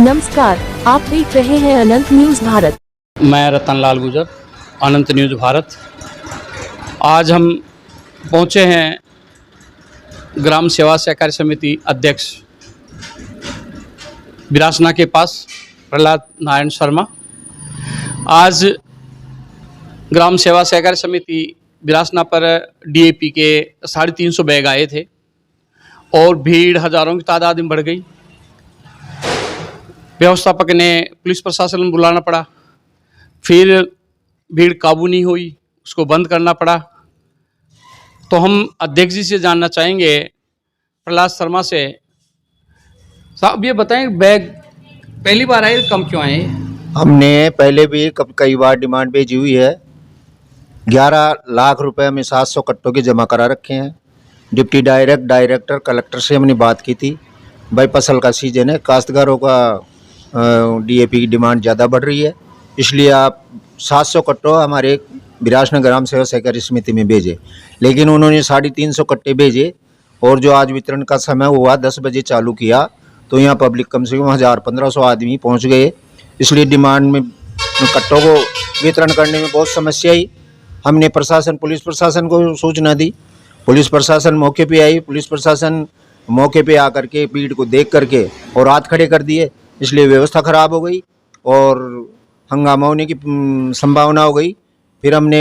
नमस्कार, आप देख रहे हैं अनंत न्यूज भारत। मैं रतनलाल गुजर, अनंत न्यूज भारत। आज हम पहुंचे हैं ग्राम सेवा सहकारी समिति अध्यक्ष बिरासना के पास, प्रहलाद नारायण शर्मा। आज ग्राम सेवा सहकारी समिति बिरासना पर डीएपी के 350 बैग आए थे और भीड़ हजारों की तादाद में बढ़ गई। व्यवस्थापक ने पुलिस प्रशासन में बुलाना पड़ा, फिर भीड़ काबू नहीं हुई, उसको बंद करना पड़ा। तो हम अध्यक्ष जी से जानना चाहेंगे, प्रहलाद शर्मा से, साहब ये बताएं, बैग पहली बार आए, कम क्यों आए? हमने पहले भी कई बार डिमांड भेजी हुई है। 11 लाख रुपए में 700 कट्टों के जमा करा रखे हैं। डिप्टी डायरेक्टर कलेक्टर से हमने बात की थी, भाई फसल का सीजन है, काश्तकारों का डीएपी की डिमांड ज़्यादा बढ़ रही है, इसलिए आप 700 कट्टों हमारे बिरासना ग्राम सेवा सहकारी समिति में भेजे। लेकिन उन्होंने 350 कट्टे भेजे और जो आज वितरण का समय हुआ 10 बजे चालू किया, तो यहाँ पब्लिक कम से कम 1500 आदमी पहुँच गए। इसलिए डिमांड में कट्टों को वितरण करने में बहुत समस्या आई। हमने पुलिस प्रशासन को सूचना दी, पुलिस प्रशासन मौके पे आई, पुलिस प्रशासन मौके पे आकर के भीड़ को देख करके और हाथ खड़े कर दिए, इसलिए व्यवस्था ख़राब हो गई और हंगामा होने की संभावना हो गई। फिर हमने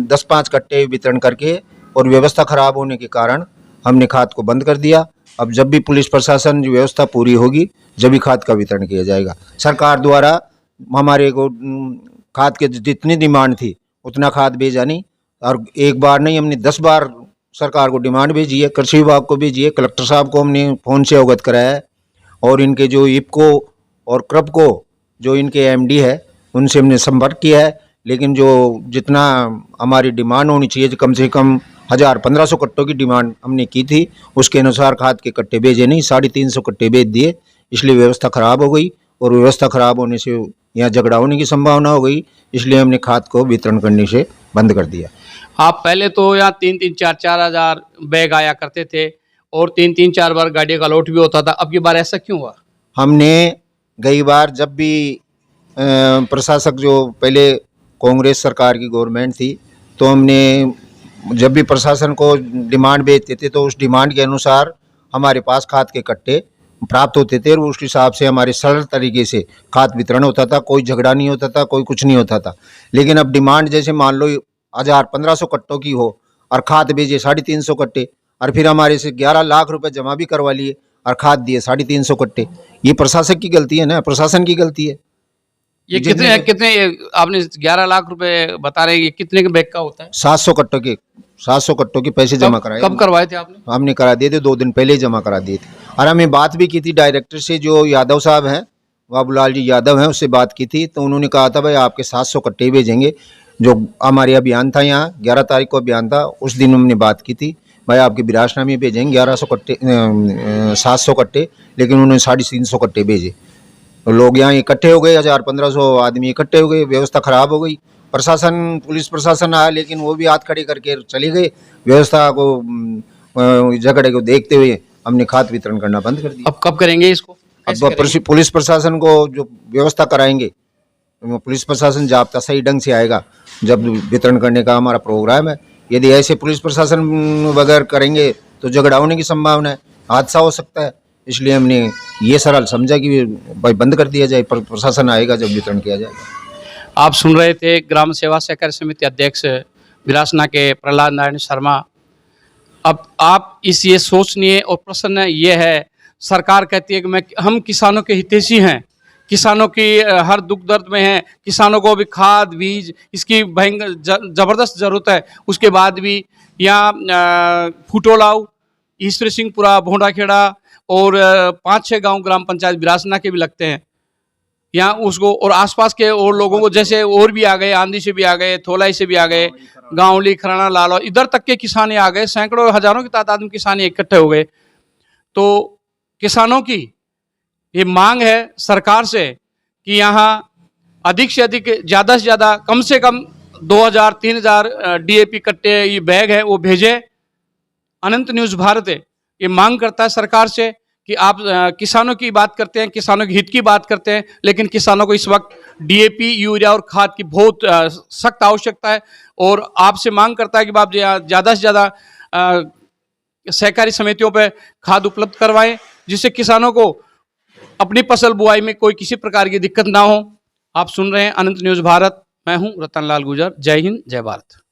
10-5 कट्टे वितरण करके और व्यवस्था ख़राब होने के कारण हमने खाद को बंद कर दिया। अब जब भी पुलिस प्रशासन की व्यवस्था पूरी होगी, जब भी खाद का वितरण किया जाएगा। सरकार द्वारा हमारे को खाद के जितनी डिमांड थी उतना खाद भेजा नहीं, और एक बार नहीं, हमने 10 बार सरकार को डिमांड भेजी है, कृषि विभाग को भेजी है, कलेक्टर साहब को हमने फ़ोन से अवगत कराया है, और इनके जो इपको और क्रपको जो इनके एमडी है उनसे हमने संपर्क किया है। लेकिन जो जितना हमारी डिमांड होनी चाहिए, कम से कम 1500 कट्टों की डिमांड हमने की थी, उसके अनुसार खाद के कट्टे भेजे नहीं, 350 कट्टे भेज दिए। इसलिए व्यवस्था ख़राब हो गई और व्यवस्था ख़राब होने से यहाँ झगड़ा होने की संभावना हो गई, इसलिए हमने खाद को वितरण करने से बंद कर दिया। आप पहले तो यहाँ 3-3, 4-4 हज़ार बैग आया करते थे और 3-3, 4 बार गाड़ी का लौट भी होता था, अब की बार ऐसा क्यों हुआ? हमने कई बार जब भी प्रशासक जो पहले कांग्रेस सरकार की गवर्नमेंट थी, तो हमने जब भी प्रशासन को डिमांड भेजते थे तो उस डिमांड के अनुसार हमारे पास खाद के कट्टे प्राप्त होते थे और उस हिसाब से हमारे सरल तरीके से खाद वितरण होता था, कोई झगड़ा नहीं होता था, कोई कुछ नहीं होता था। लेकिन अब डिमांड जैसे मान लो 1500 कट्टों की हो और खाद भेजे 350 कट्टे, और फिर हमारे से 11 लाख रुपए जमा भी करवा लिए और खाद दिए 350 कट्टे, ये प्रशासक की गलती है ना, प्रशासन की गलती है। ये कितने आपने 11 लाख रुपए बता रहे हैं, ये कितने के बैग का होता है? 700 कट्टों के पैसे जमा कराए। कब करवाए थे आपने? हमने करा दिए थे, 2 दिन पहले ही जमा करा दिए थे। और हमें बात भी की थी डायरेक्टर से, जो यादव साहब हैं, बाबूलाल जी यादव हैं, उससे बात की थी, तो उन्होंने कहा था भाई आपके 700 कट्टे भेजेंगे। जो हमारे अभियान था, यहाँ 11 तारीख को अभियान था, उस दिन हमने बात की थी, भाई आपके बिरासना में भेजेंगे 1100 कट्टे 700 कट्टे, लेकिन उन्होंने 350 कट्टे भेजे। लोग यहाँ इकट्ठे हो गए, 1500 आदमी इकट्ठे हो गए, व्यवस्था ख़राब हो गई। प्रशासन, पुलिस प्रशासन आया, लेकिन वो भी हाथ खड़े करके चले गए। व्यवस्था को झगड़े को देखते हुए हमने खाद वितरण करना बंद कर दिया। अब कब करेंगे इसको? अब पुलिस प्रशासन को जो व्यवस्था कराएंगे, पुलिस प्रशासन जाब्ता सही ढंग से आएगा जब वितरण करने का हमारा प्रोग्राम है। यदि ऐसे पुलिस प्रशासन वगैरह करेंगे तो झगड़ा होने की संभावना है, हादसा हो सकता है। इसलिए हमने ये सरल समझा कि भाई बंद कर दिया जाए, प्रशासन आएगा जब वितरण किया जाएगा। आप सुन रहे थे ग्राम सेवा सहकारी समिति अध्यक्ष बिरासना के प्रहलाद नारायण शर्मा। अब आप ये सोचनीय और प्रश्न ये है, सरकार कहती है कि हम किसानों के हितैषी हैं, किसानों की हर दुख दर्द में हैं, किसानों को भी खाद बीज इसकी भयंकर ज़बरदस्त ज़रूरत है। उसके बाद भी यहाँ फुटोलाऊ, ईश्वर सिंहपुरा, भोंडाखेड़ा और 5-6 गांव ग्राम पंचायत बिरासना के भी लगते हैं यहाँ उसको, और आसपास के और लोगों को, जैसे और भी आ गए, आंधी से भी आ गए, थोलाई से भी आ गए, गांवली, खराना, लालो, इधर तक के किसान आ गए, सैकड़ों हजारों की तादाद में किसान इकट्ठे हो गए। तो किसानों की ये मांग है सरकार से कि यहाँ अधिक से अधिक, ज़्यादा से ज़्यादा, कम से कम 2000-3000 डीएपी कट्टे ये बैग है वो भेजे। अनंत न्यूज़ भारत ये मांग करता है सरकार से कि आप किसानों की बात करते हैं, किसानों के हित की बात करते हैं, लेकिन किसानों को इस वक्त डीएपी, यूरिया और खाद की बहुत सख्त आवश्यकता है और आपसे मांग करता है कि आप ज़्यादा से ज़्यादा सहकारी समितियों पे खाद उपलब्ध करवाएं, जिससे किसानों को अपनी फसल बुआई में कोई किसी प्रकार की दिक्कत ना हो। आप सुन रहे हैं अनंत न्यूज़ भारत, मैं हूं रतनलाल गुजर। जय हिंद, जय भारत।